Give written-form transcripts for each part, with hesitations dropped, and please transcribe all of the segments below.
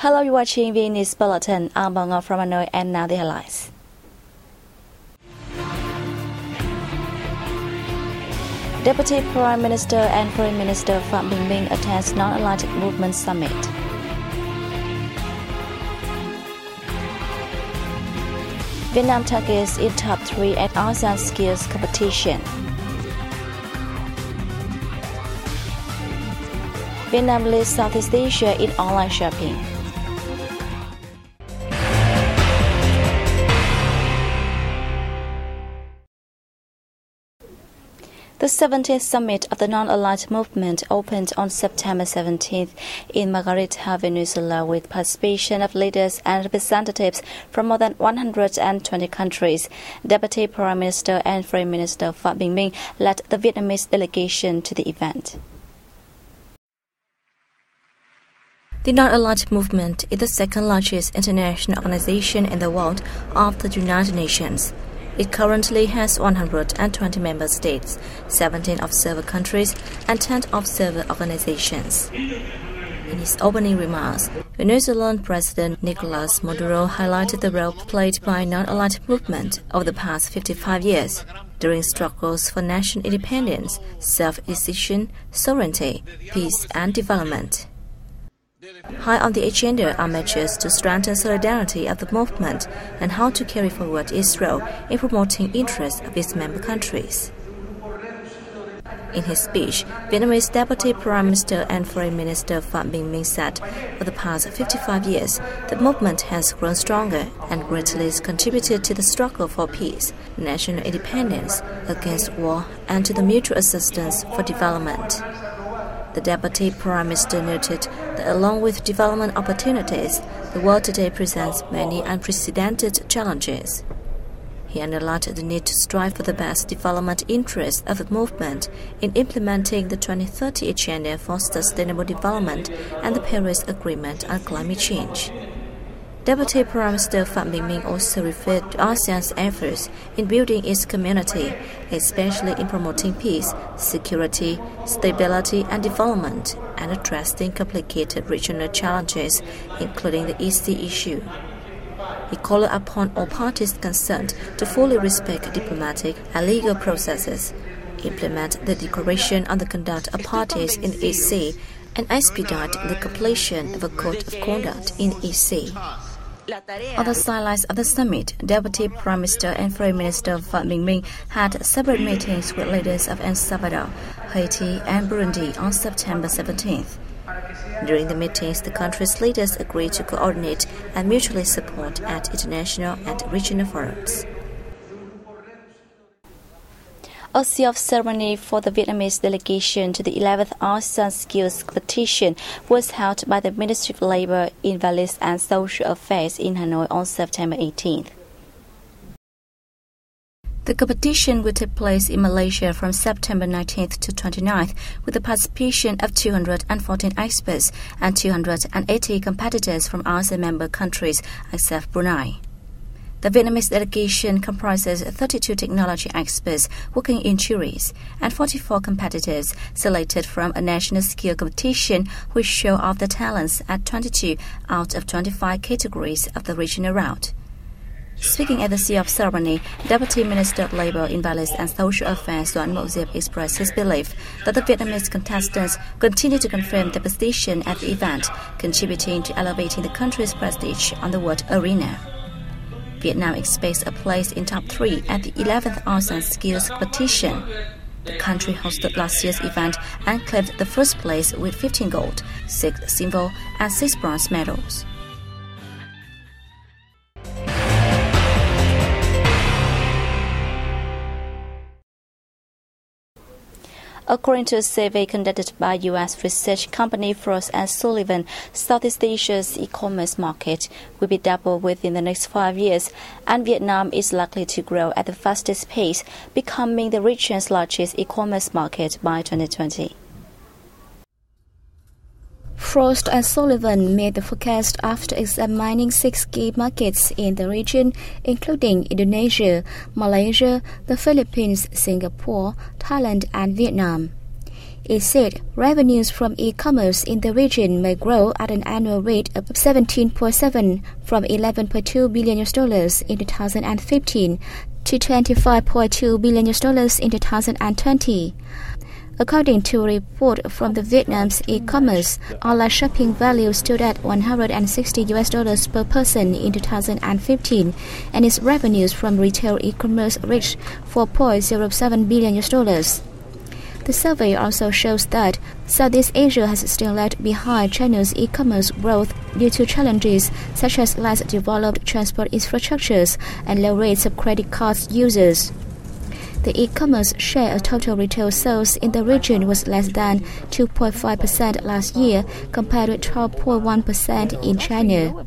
Hello, you're watching VNA's Bulletin. I'm Bang from Hanoi, and now the headlines. Deputy Prime Minister and Foreign Minister Phạm Bình Minh attends Non-Aligned Movement Summit. Vietnam targets in top 3 at ASEAN Skills Competition. Vietnam leads Southeast Asia in online shopping. The 17th summit of the Non-Aligned Movement opened on September 17th in Margarita, Venezuela, with participation of leaders and representatives from more than 120 countries. Deputy Prime Minister and Foreign Minister Phạm Bình Minh led the Vietnamese delegation to the event. The Non-Aligned Movement is the second largest international organization in the world after the United Nations. It currently has 120 member states, 17 observer countries, and 10 observer organizations. In his opening remarks, Venezuelan President Nicolas Maduro highlighted the role played by Non-Aligned Movement over the past 55 years during struggles for national independence, self-decision, sovereignty, peace, and development. High on the agenda are measures to strengthen solidarity of the movement and how to carry forward its role in promoting interests of its member countries. In his speech, Vietnamese Deputy Prime Minister and Foreign Minister Phạm Bình Minh said, for the past 55 years, the movement has grown stronger and greatly contributed to the struggle for peace, national independence, against war, and to the mutual assistance for development. The Deputy Prime Minister noted that along with development opportunities, the world today presents many unprecedented challenges. He underlined the need to strive for the best development interests of the movement in implementing the 2030 Agenda for Sustainable Development and the Paris Agreement on Climate Change. Deputy Prime Minister Phạm Bình Minh also referred to ASEAN's efforts in building its community, especially in promoting peace, security, stability, and development, and addressing complicated regional challenges, including the East Sea issue. He called upon all parties concerned to fully respect diplomatic and legal processes, implement the Declaration on the Conduct of Parties in the East Sea, and expedite the completion of a Code of Conduct in the East Sea. On the sidelines of the summit, Deputy Prime Minister and Foreign Minister Phạm Bình Minh had separate meetings with leaders of El Salvador, Haiti, and Burundi on September 17th. During the meetings, the country's leaders agreed to coordinate and mutually support at international and regional forums. A seal-off ceremony for the Vietnamese delegation to the 11th ASEAN Skills Competition was held by the Ministry of Labour, Invalids and Social Affairs in Hanoi on September 18th. The competition will take place in Malaysia from September 19th to 29th with the participation of 214 experts and 280 competitors from ASEAN member countries except Brunei. The Vietnamese delegation comprises 32 technology experts working in juries and 44 competitors selected from a national skill competition which show off their talents at 22 out of 25 categories of the regional route. Speaking at the seal-off ceremony, Deputy Minister of Labour, Invalids and Social Affairs Doan Mậu Diệp expressed his belief that the Vietnamese contestants continue to confirm their position at the event, contributing to elevating the country's prestige on the world arena. Vietnam expects a place in top 3 at the 11th ASEAN Skills Competition. The country hosted last year's event and claimed the first place with 15 gold, 6 silver, and 6 bronze medals. According to a survey conducted by U.S. research company Frost & Sullivan, Southeast Asia's e-commerce market will be doubled within the next 5 years, and Vietnam is likely to grow at the fastest pace, becoming the region's largest e-commerce market by 2020. Frost & Sullivan made the forecast after examining 6 key markets in the region, including Indonesia, Malaysia, the Philippines, Singapore, Thailand, and Vietnam. It said revenues from e-commerce in the region may grow at an annual rate of 17.7 from $11.2 billion in 2015 to $25.2 billion in 2020. According to a report from the Vietnam's e-commerce, online shopping value stood at $160 per person in 2015, and its revenues from retail e-commerce reached $4.07 billion. The survey also shows that Southeast Asia has still lagged behind China's e-commerce growth due to challenges such as less developed transport infrastructures and low rates of credit card users. The e-commerce share of total retail sales in the region was less than 2.5% last year, compared with 12.1% in China.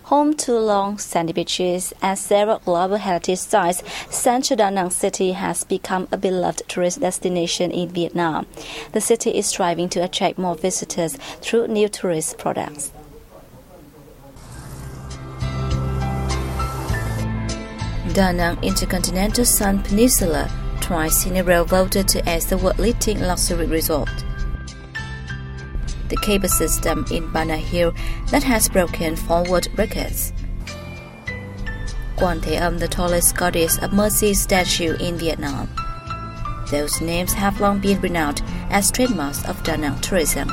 Home to long sandy beaches and several global heritage sites, Central Da Nang City has become a beloved tourist destination in Vietnam. The city is striving to attract more visitors through new tourist products. Da Nang Intercontinental Sun Peninsula, twice in a row voted as the world's leading luxury resort. The cable system in Bana Hill that has broken forward records. Quan Thế Âm, the tallest goddess of mercy statue in Vietnam. Those names have long been renowned as trademarks of Da Nang tourism.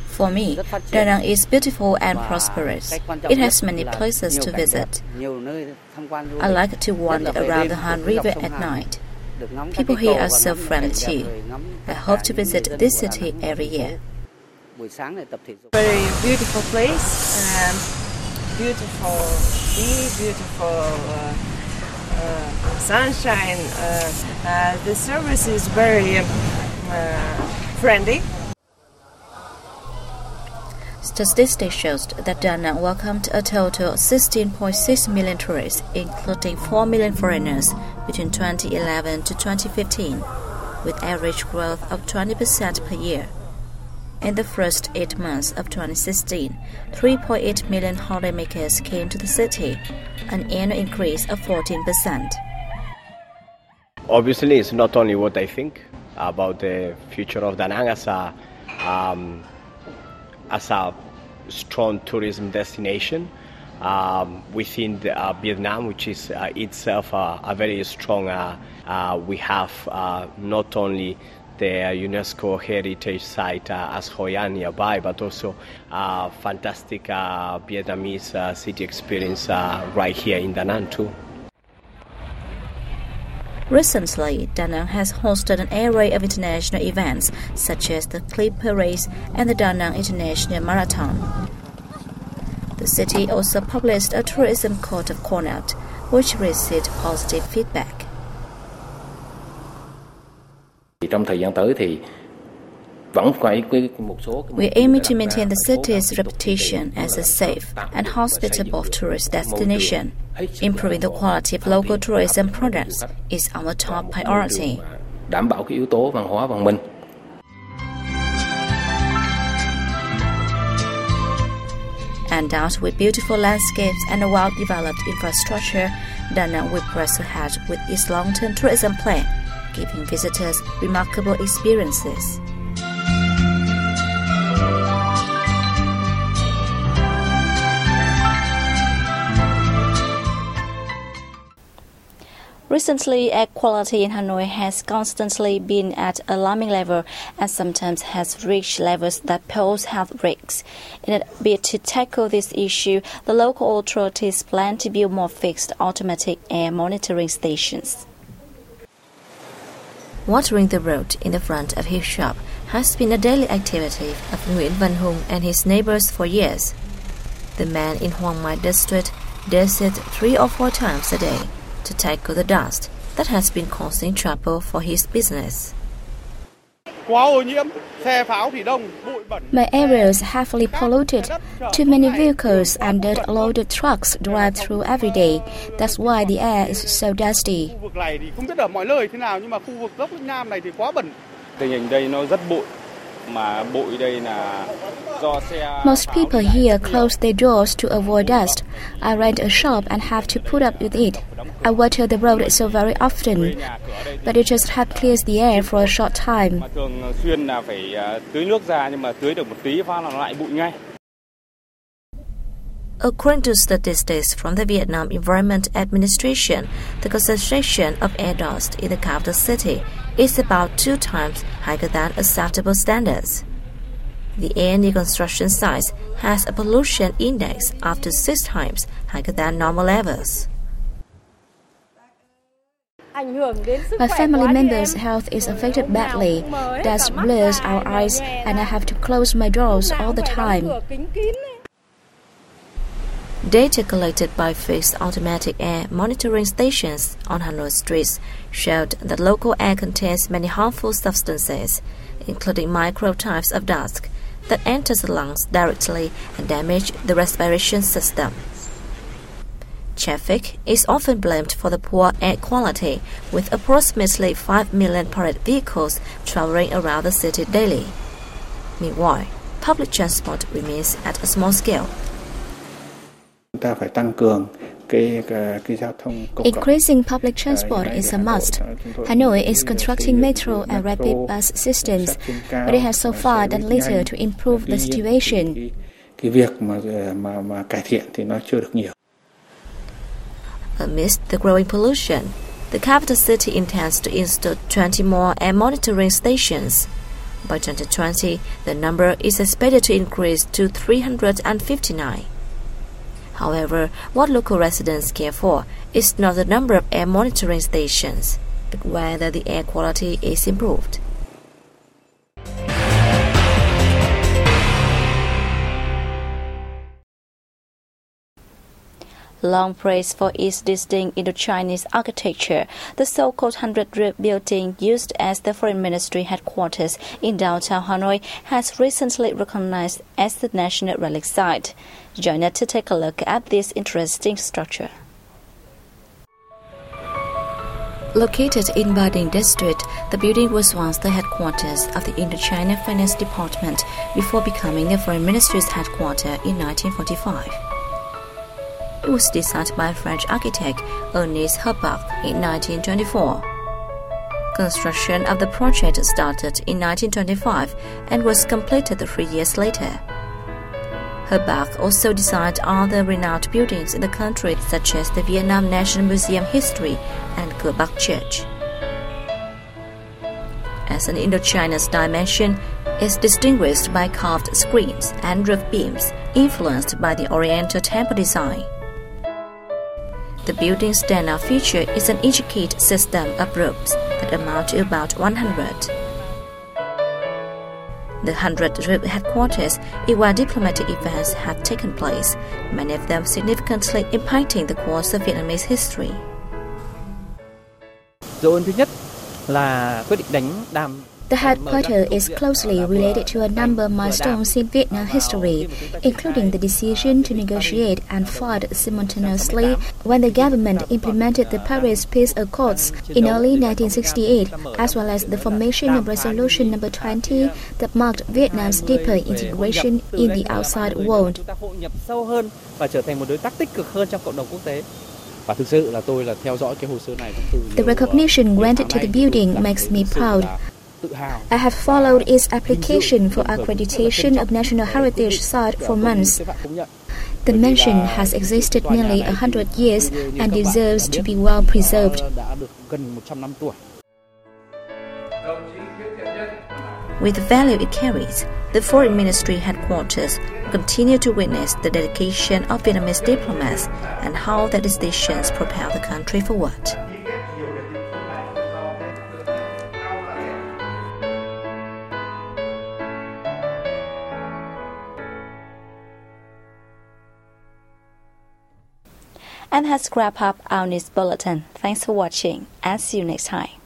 For me, Da Nang is beautiful and prosperous. It has many places to visit. I like to wander around the Han River at night. People here are so friendly too. I hope to visit this city every year. Very beautiful place, beautiful sea, beautiful sunshine. The service is very friendly. Statistics shows that Da Nang welcomed a total of 16.6 million tourists, including 4 million foreigners, between 2011 to 2015, with average growth of 20% per year. In the first 8 months of 2016, 3.8 million holidaymakers came to the city, an annual increase of 14%. Obviously, it's not only what I think about the future of Da Nang as a strong tourism destination within Vietnam, which is itself a very strong. We have not only the UNESCO heritage site as Hoi An nearby, but also fantastic Vietnamese city experience right here in Da Nang too. Recently, Da Nang has hosted an array of international events such as the Clipper Race and the Da Nang International Marathon. The city also published a tourism code of conduct, which received positive feedback. We aim to maintain the city's reputation as a safe and hospitable tourist destination. Improving the quality of local tourism products is our top priority. Endowed with beautiful landscapes and a well-developed infrastructure, Da Nang will press ahead with its long-term tourism plan, giving visitors remarkable experiences. Recently, air quality in Hanoi has constantly been at an alarming level and sometimes has reached levels that pose health risks. In a bid to tackle this issue, the local authorities plan to build more fixed automatic air monitoring stations. Watering the road in the front of his shop has been a daily activity of Nguyễn Văn Hùng and his neighbors for years. The man in Hoàng Mai district does it 3 or 4 times a day to tackle the dust that has been causing trouble for his business. My area is heavily polluted. Too many vehicles and dirt-loaded trucks drive through every day. That's why the air is so dusty. Most people here close their doors to avoid dust. I rent a shop and have to put up with it. I water the road so very often, but it just helps clear the air for a short time. According to statistics from the Vietnam Environment Administration, the concentration of air dust in the capital city is about 2 times higher than acceptable standards. The air near construction sites has a pollution index up to 6 times higher than normal levels. My family members' health is affected badly. Dust blurs our eyes and I have to close my doors all the time. Data collected by fixed automatic air monitoring stations on Hanoi streets showed that local air contains many harmful substances, including microtypes of dust, that enter the lungs directly and damage the respiration system. Traffic is often blamed for the poor air quality, with approximately 5 million private vehicles traveling around the city daily. Meanwhile, public transport remains at a small scale. Increasing public transport is a must. Hanoi is constructing metro and rapid bus systems, but it has so far done little to improve the situation. Amidst the growing pollution, the capital city intends to install 20 more air monitoring stations. By 2020, the number is expected to increase to 359. However, what local residents care for is not the number of air monitoring stations, but whether the air quality is improved. Long praise for its distinct Indo-Chinese architecture, the so-called 100-roof building used as the Foreign Ministry headquarters in downtown Hanoi has recently recognized as the National Relic Site. Join us to take a look at this interesting structure. Located in Bading District, the building was once the headquarters of the Indochina Finance Department before becoming the Foreign Ministry's headquarters in 1945. It was designed by French architect Ernest Herbach in 1924. Construction of the project started in 1925 and was completed 3 years later. Herbach also designed other renowned buildings in the country, such as the Vietnam National Museum History and Cửa Bắc Church. As an Indochina dimension, is distinguished by carved screens and roof beams influenced by the Oriental temple design. The building's standout feature is an intricate system of roofs that amount to about 100. The 100-roof headquarters is where diplomatic events have taken place, many of them significantly impacting the course of Vietnamese history. The headquarters is closely related to a number of milestones in Vietnam history, including the decision to negotiate and fight simultaneously when the government implemented the Paris Peace Accords in early 1968, as well as the formation of Resolution No. 20 that marked Vietnam's deeper integration in the outside world. The recognition granted to the building makes me proud. I have followed its application for accreditation of National Heritage Site for months. The mansion has existed nearly 100 years and deserves to be well preserved. With the value it carries, the Foreign Ministry headquarters continue to witness the dedication of Vietnamese diplomats and how their decisions propel the country forward. And has wrapped up our news bulletin. Thanks for watching and see you next time.